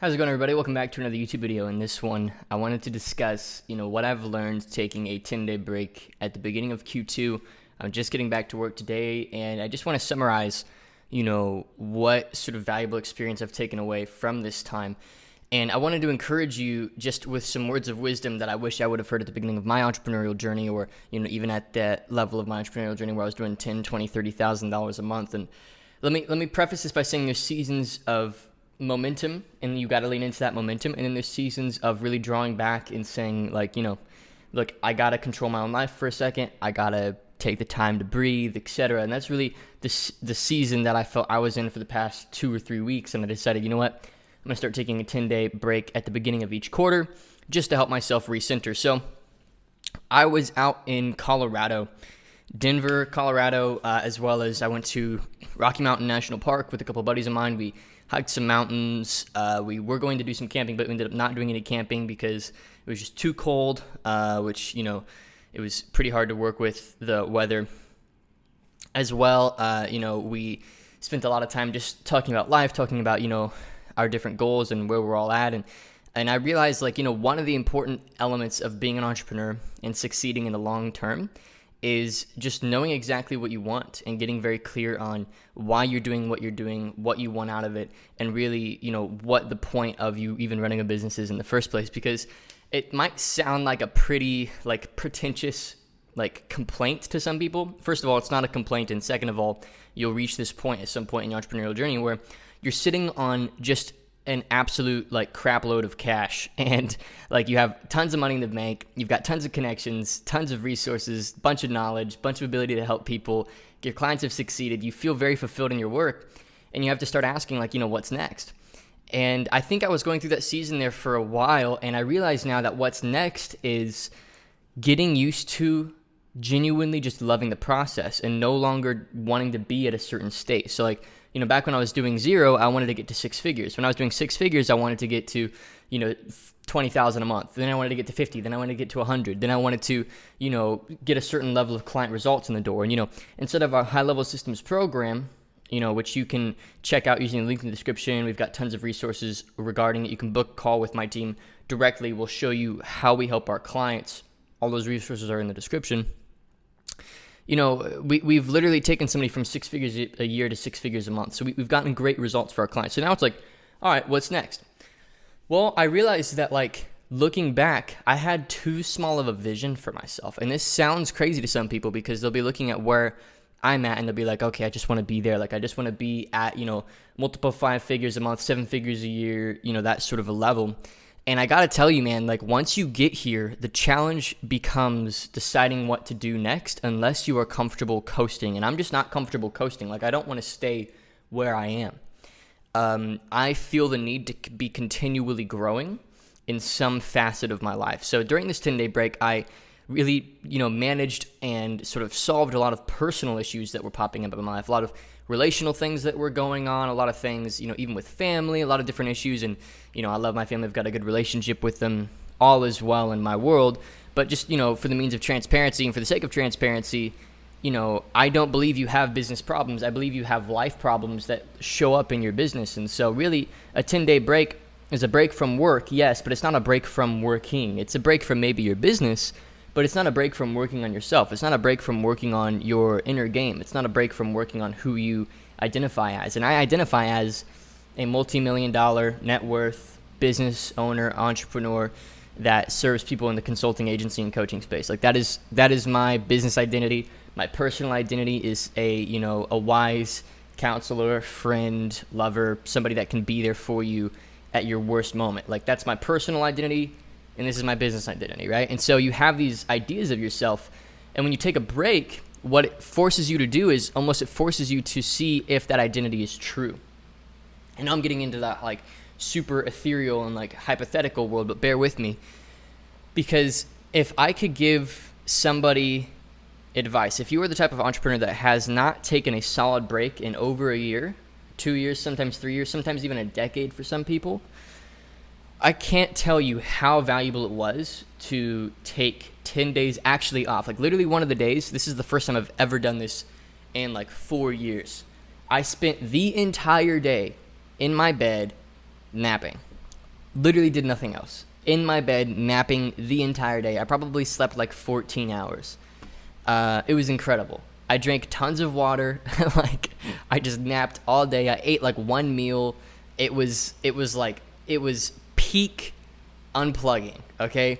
How's it going, everybody? Welcome back to another YouTube video. In this one, I wanted to discuss, what I've learned taking a 10-day break at the beginning of Q2. I'm just getting back to work today, and I just want to summarize, what sort of valuable experience I've taken away from this time. And I wanted to encourage you just with some words of wisdom that I wish I would have heard at the beginning of my entrepreneurial journey, or, even at that level of my entrepreneurial journey where I was doing $10,000, $20,000, $30,000 a month. And let me preface this by saying there's seasons of momentum, and you got to lean into that momentum, and then there's seasons of really drawing back and saying, look, I got to control my own life for a second. I got to take the time to breathe, etc. And that's really the season that I felt I was in for the past 2 or 3 weeks, and I decided, I'm going to start taking a 10-day break at the beginning of each quarter just to help myself recenter. So I was out in Colorado, Denver, Colorado, as well as I went to Rocky Mountain National Park with a couple of buddies of mine. We hiked some mountains. We were going to do some camping, but we ended up not doing any camping because it was just too cold, which, it was pretty hard to work with the weather. As well, we spent a lot of time just talking about life, talking about, our different goals and where we're all at. And I realized, one of the important elements of being an entrepreneur and succeeding in the long term is just knowing exactly what you want and getting very clear on why you're doing, what you want out of it, and really, what the point of you even running a business is in the first place. Because it might sound like a pretty, pretentious, complaint to some people. First of all, it's not a complaint, and second of all, you'll reach this point at some point in your entrepreneurial journey where you're sitting on just an absolute crap load of cash, and you have tons of money in the bank, you've got tons of connections, tons of resources, bunch of knowledge, bunch of ability to help people, your clients have succeeded, you feel very fulfilled in your work, and you have to start asking what's next. And I think I was going through that season there for a while, and I realize now that what's next is getting used to genuinely just loving the process and no longer wanting to be at a certain state. So back when I was doing 0, I wanted to get to 6 figures. When I was doing 6 figures, I wanted to get to, 20,000 a month. Then I wanted to get to 50. Then I wanted to get to 100. Then I wanted to, get a certain level of client results in the door. And, instead of our high-level systems program, which you can check out using the link in the description, we've got tons of resources regarding it. You can book a call with my team directly. We'll show you how we help our clients. All those resources are in the description. We've literally taken somebody from 6 figures a year to 6 figures a month. So we've gotten great results for our clients. So now it's all right, what's next? Well, I realized that looking back, I had too small of a vision for myself. And this sounds crazy to some people because they'll be looking at where I'm at and they'll be like, okay, I just want to be there. I just want to be at, multiple 5 figures a month, 7 figures a year, that sort of a level. And I got to tell you, man, once you get here, the challenge becomes deciding what to do next unless you are comfortable coasting. And I'm just not comfortable coasting. I don't want to stay where I am. I feel the need to be continually growing in some facet of my life. So during this 10-day break, I really, managed and sort of solved a lot of personal issues that were popping up in my life, a lot of relational things that were going on, a lot of things, even with family, a lot of different issues. And, I love my family. I've got a good relationship with them. All is well in my world. But just, for the means of transparency and for the sake of transparency, I don't believe you have business problems. I believe you have life problems that show up in your business. And so really a 10-day break is a break from work, yes, but it's not a break from working. It's a break from maybe your business, but it's not a break from working on yourself. It's not a break from working on your inner game. It's not a break from working on who you identify as. And I identify as a multi-million-dollar net worth business owner, entrepreneur that serves people in the consulting agency and coaching space. That is my business identity. My personal identity is a wise counselor, friend, lover, somebody that can be there for you at your worst moment. That's my personal identity. And this is my business identity, right? And so you have these ideas of yourself, and when you take a break, what it forces you to do is it forces you to see if that identity is true. And I'm getting into that super ethereal and hypothetical world, but bear with me, because if I could give somebody advice, if you are the type of entrepreneur that has not taken a solid break in over a year, 2 years, sometimes 3 years, sometimes even a decade for some people, I can't tell you how valuable it was to take 10 days actually off. Literally one of the days, this is the first time I've ever done this in 4 years. I spent the entire day in my bed napping. Literally did nothing else. In my bed, napping the entire day. I probably slept like 14 hours. It was incredible. I drank tons of water. Like, I just napped all day. I ate like one meal. It was peak unplugging. Okay,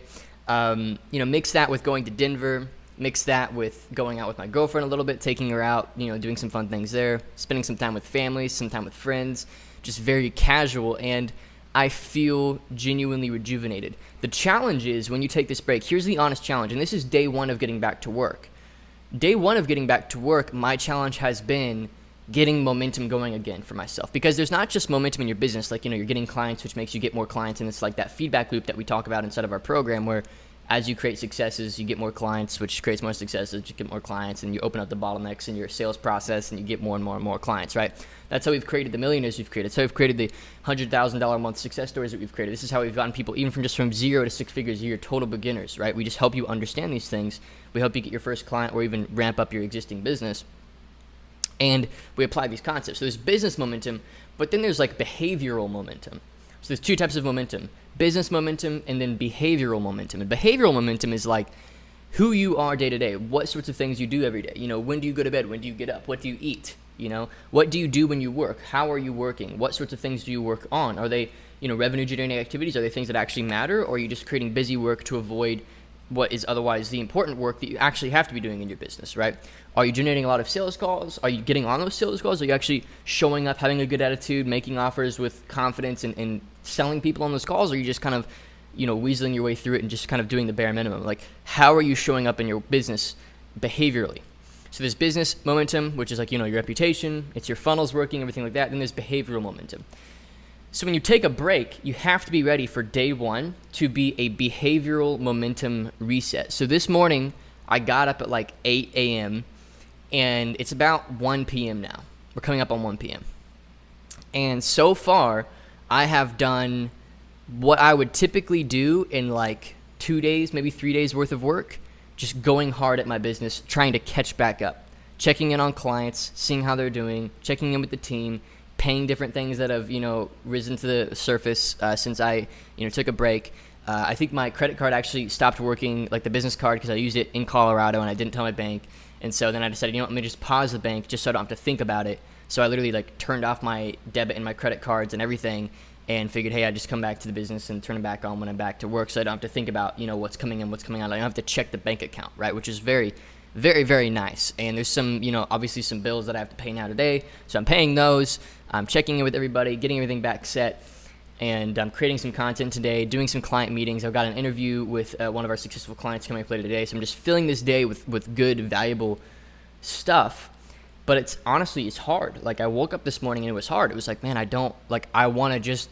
mix that with going to Denver. Mix that with going out with my girlfriend a little bit, taking her out, doing some fun things there, spending some time with family, some time with friends, just very casual, and I feel genuinely rejuvenated. The challenge is when you take this break, here's the honest challenge, and this is day one of getting back to work. Day one of getting back to work, my challenge has been getting momentum going again for myself, because there's not just momentum in your business, like, you're getting clients, which makes you get more clients, and it's like that feedback loop that we talk about inside of our program, where as you create successes, you get more clients, which creates more successes, you get more clients, and you open up the bottlenecks in your sales process, and you get more and more and more clients, right? That's how we've created the millionaires we've created. That's how we've created the $100,000 a month success stories that we've created. This is how we've gotten people even from 0 to 6 figures a year, total beginners, right? We just help you understand these things. We help you get your first client or even ramp up your existing business. And we apply these concepts. So there's business momentum, but then there's like behavioral momentum. So there's two types of momentum: business momentum and then behavioral momentum. And behavioral momentum is like who you are day to day, what sorts of things you do every day. When do you go to bed? When do you get up? What do you eat? What do you do when you work? How are you working? What sorts of things do you work on? Are they, revenue generating activities? Are they things that actually matter? Or are you just creating busy work to avoid what is otherwise the important work that you actually have to be doing in your business, right? Are you generating a lot of sales calls? Are you getting on those sales calls? Are you actually showing up, having a good attitude, making offers with confidence and selling people on those calls? Or are you just kind of, weaseling your way through it and just kind of doing the bare minimum? Like, how are you showing up in your business behaviorally? So there's business momentum, which is like, your reputation, it's your funnels working, everything like that. Then there's behavioral momentum. So when you take a break, you have to be ready for day one to be a behavioral momentum reset. So this morning, I got up at like 8 a.m. and it's about 1 p.m. now. We're coming up on 1 p.m. And so far, I have done what I would typically do in like 2 days, maybe 3 days worth of work, just going hard at my business, trying to catch back up, checking in on clients, seeing how they're doing, checking in with the team, paying different things that have, risen to the surface since I, took a break. I think my credit card actually stopped working, like the business card, because I used it in Colorado and I didn't tell my bank. And so then I decided, let me just pause the bank just so I don't have to think about it. So I literally like turned off my debit and my credit cards and everything and figured, hey, I just come back to the business and turn it back on when I'm back to work, so I don't have to think about, what's coming in, what's coming out. I don't have to check the bank account, right, which is very, very, very nice. And there's some, obviously some bills that I have to pay now today, so I'm paying those. I'm checking in with everybody, getting everything back set, and I'm creating some content today, doing some client meetings. I've got an interview with one of our successful clients coming up later today, so I'm just filling this day with good, valuable stuff. But it's hard. Like, I woke up this morning and it was hard. It was like, man, I want to just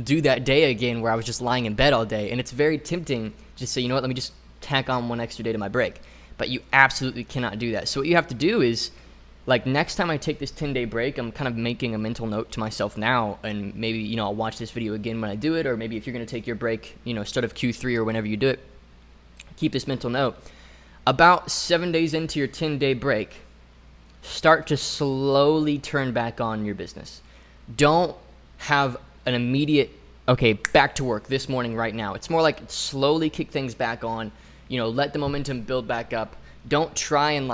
do that day again where I was just lying in bed all day. And it's very tempting to say, let me just tack on one extra day to my break. But you absolutely cannot do that. So what you have to do is, like, next time I take this 10-day break, I'm kind of making a mental note to myself now, and maybe, I'll watch this video again when I do it, or maybe if you're going to take your break, start of Q3 or whenever you do it, keep this mental note. About 7 days into your 10-day break, start to slowly turn back on your business. Don't have an immediate, okay, back to work this morning right now. It's more like slowly kick things back on, let the momentum build back up. Don't try and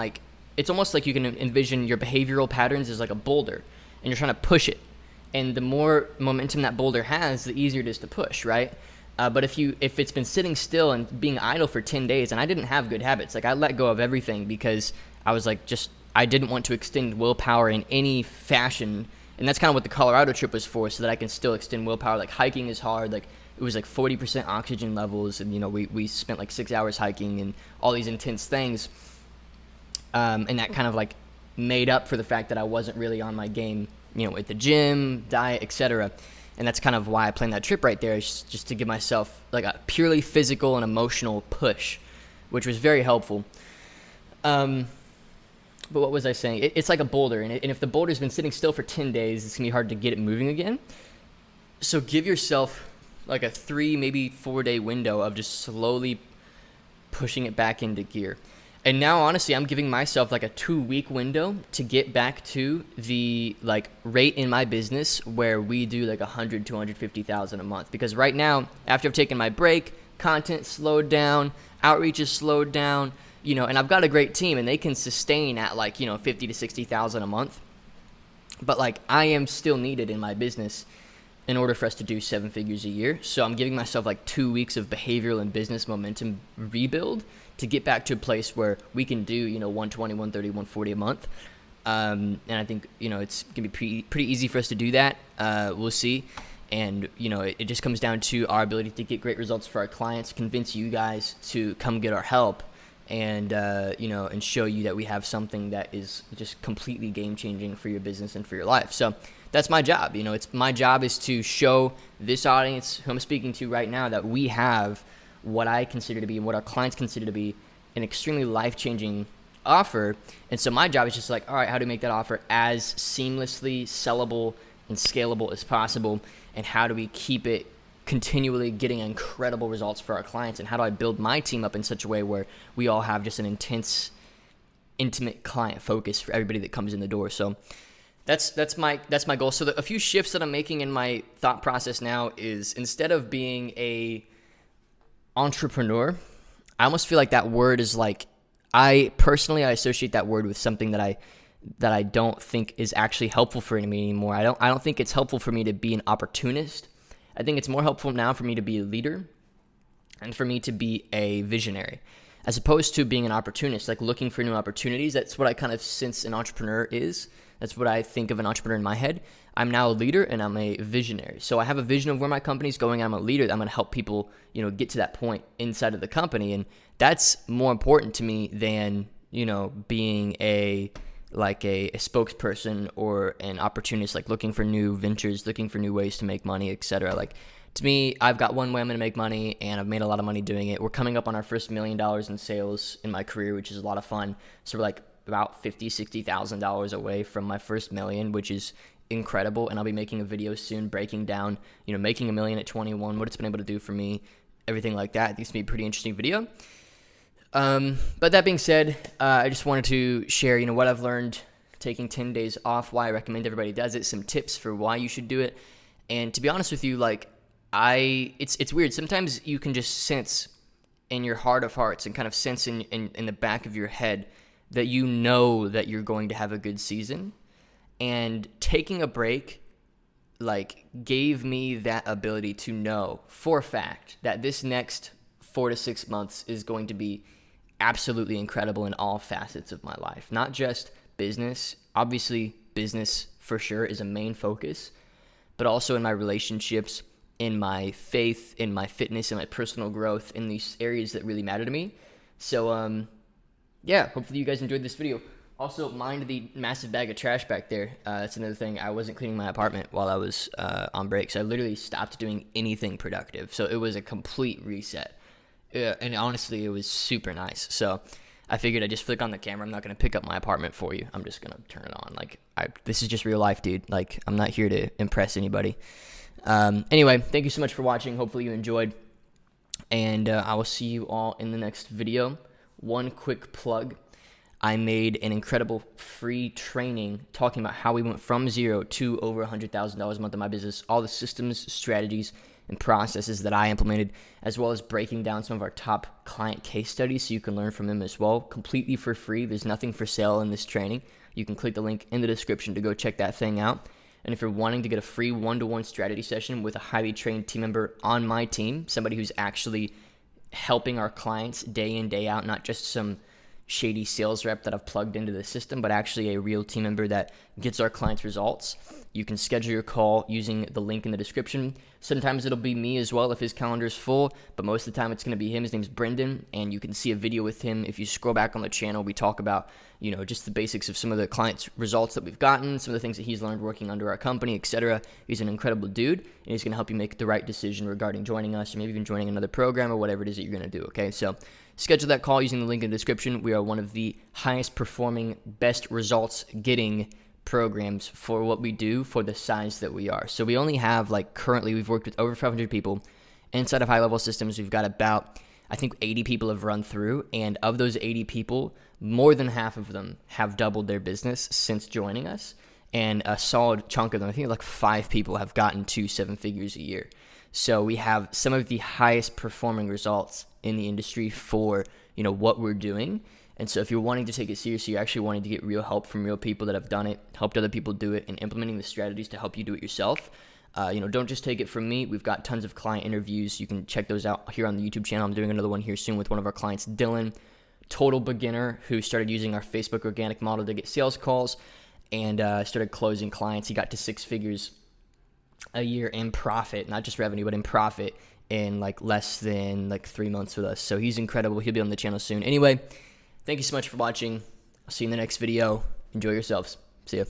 it's almost like you can envision your behavioral patterns as like a boulder, and you're trying to push it. And the more momentum that boulder has, the easier it is to push, right? But if it's been sitting still and being idle for 10 days, and I didn't have good habits, like I let go of everything because I was like, I didn't want to extend willpower in any fashion. And that's kind of what the Colorado trip was for, so that I can still extend willpower. Like, hiking is hard. Like, it was like 40% oxygen levels, and we spent like 6 hours hiking and all these intense things. And that kind of like made up for the fact that I wasn't really on my game, at the gym, diet, etc. And that's kind of why I planned that trip right there, is just to give myself like a purely physical and emotional push, which was very helpful. But what was I saying? It's like a boulder, and if the boulder's been sitting still for 10 days, it's gonna be hard to get it moving again. So give yourself like a 3, maybe 4 day window of just slowly pushing it back into gear. And now, honestly, I'm giving myself like a 2-week window to get back to the like rate in my business where we do like 100, 250,000 a month. Because right now, after I've taken my break, content slowed down, outreach is slowed down, and I've got a great team and they can sustain at like, 50 to 60,000 a month. But like I am still needed in my business in order for us to do 7 figures a year. So I'm giving myself like 2 weeks of behavioral and business momentum rebuild to get back to a place where we can do, 120, 130, 140 a month. And I think, it's going to be pretty easy for us to do that. We'll see. And, it just comes down to our ability to get great results for our clients, convince you guys to come get our help, and, and show you that we have something that is just completely game-changing for your business and for your life. So that's my job. It's my job is to show this audience who I'm speaking to right now that we have what I consider to be and what our clients consider to be an extremely life-changing offer. And so my job is just like, all right, how do we make that offer as seamlessly sellable and scalable as possible? And how do we keep it continually getting incredible results for our clients? And how do I build my team up in such a way where we all have just an intense, intimate client focus for everybody that comes in the door? So that's my goal. So a few shifts that I'm making in my thought process now is, instead of being a entrepreneur, I almost feel like that word is like, I associate that word with something that I don't think is actually helpful for me anymore. I don't think it's helpful for me to be an opportunist. I think it's more helpful now for me to be a leader and for me to be a visionary, as opposed to being an opportunist, like looking for new opportunities. That's what I kind of sense an entrepreneur is. That's what I think of an entrepreneur in my head. I'm now a leader and I'm a visionary. So I have a vision of where my company's going. I'm a leader. I'm going to help people, get to that point inside of the company. And that's more important to me than, being a spokesperson or an opportunist, like looking for new ventures, looking for new ways to make money, etc. Like, to me, I've got one way I'm going to make money, and I've made a lot of money doing it. We're coming up on our first $1 million in sales in my career, which is a lot of fun. So we're like about $50,000, $60,000 away from my first $1 million, which is incredible. And I'll be making a video soon breaking down, making $1 million at 21, what it's been able to do for me, everything like that. I think it's going to be a pretty interesting video. But that being said, I just wanted to share, what I've learned taking 10 days off, why I recommend everybody does it, some tips for why you should do it. And to be honest with you, like, it's weird. Sometimes you can just sense in your heart of hearts and kind of sense in the back of your head that that you're going to have a good season. And taking a break, like, gave me that ability to know for a fact that this next 4 to 6 months is going to be absolutely incredible in all facets of my life. Not just business. Obviously, business for sure is a main focus, but also in my relationships, in my faith, in my fitness, in my personal growth, in these areas that really matter to me. So, yeah, hopefully you guys enjoyed this video. Also, mind the massive bag of trash back there. That's another thing. I wasn't cleaning my apartment while I was on break, so I literally stopped doing anything productive. So it was a complete reset. And honestly, it was super nice. So I figured I'd just flick on the camera. I'm not going to pick up my apartment for you. I'm just going to turn it on. Like, this is just real life, dude. Like, I'm not here to impress anybody. Anyway, thank you so much for watching. Hopefully you enjoyed. And I will see you all in the next video. One quick plug. I made an incredible free training talking about how we went from zero to over $100,000 a month in my business, all the systems, strategies, and processes that I implemented, as well as breaking down some of our top client case studies so you can learn from them as well, completely for free. There's nothing for sale in this training. You can click the link in the description to go check that thing out. And if you're wanting to get a free one-to-one strategy session with a highly trained team member on my team, somebody who's actually helping our clients day in, day out, not just some shady sales rep that I've plugged into the system, but actually a real team member that gets our clients results, you can schedule your call using the link in the description. Sometimes it'll be me as well if his calendar is full, but most of the time it's going to be him. His name's Brendan, and you can see a video with him. If you scroll back on the channel, we talk about, just the basics of some of the clients' results that we've gotten, some of the things that he's learned working under our company, etc. He's an incredible dude, and he's going to help you make the right decision regarding joining us, or maybe even joining another program or whatever it is that you're going to do, okay? So schedule that call using the link in the description. We are one of the highest performing, best results getting programs for what we do for the size that we are. So we only have, currently we've worked with over 500 people inside of high level systems. We've got about I think 80 people have run through, and of those 80 people, more than half of them have doubled their business since joining us. And a solid chunk of them, I think like 5 people have gotten to 7 figures a year. So we have some of the highest performing results in the industry for, what we're doing. And so if you're wanting to take it seriously, you're actually wanting to get real help from real people that have done it, helped other people do it, and implementing the strategies to help you do it yourself. Don't just take it from me. We've got tons of client interviews. You can check those out here on the YouTube channel. I'm doing another one here soon with one of our clients, Dylan, total beginner who started using our Facebook organic model to get sales calls and started closing clients. He got to 6 figures a year in profit, not just revenue, but in profit in less than 3 months with us. So he's incredible. He'll be on the channel soon. Anyway, thank you so much for watching. I'll see you in the next video. Enjoy yourselves. See ya.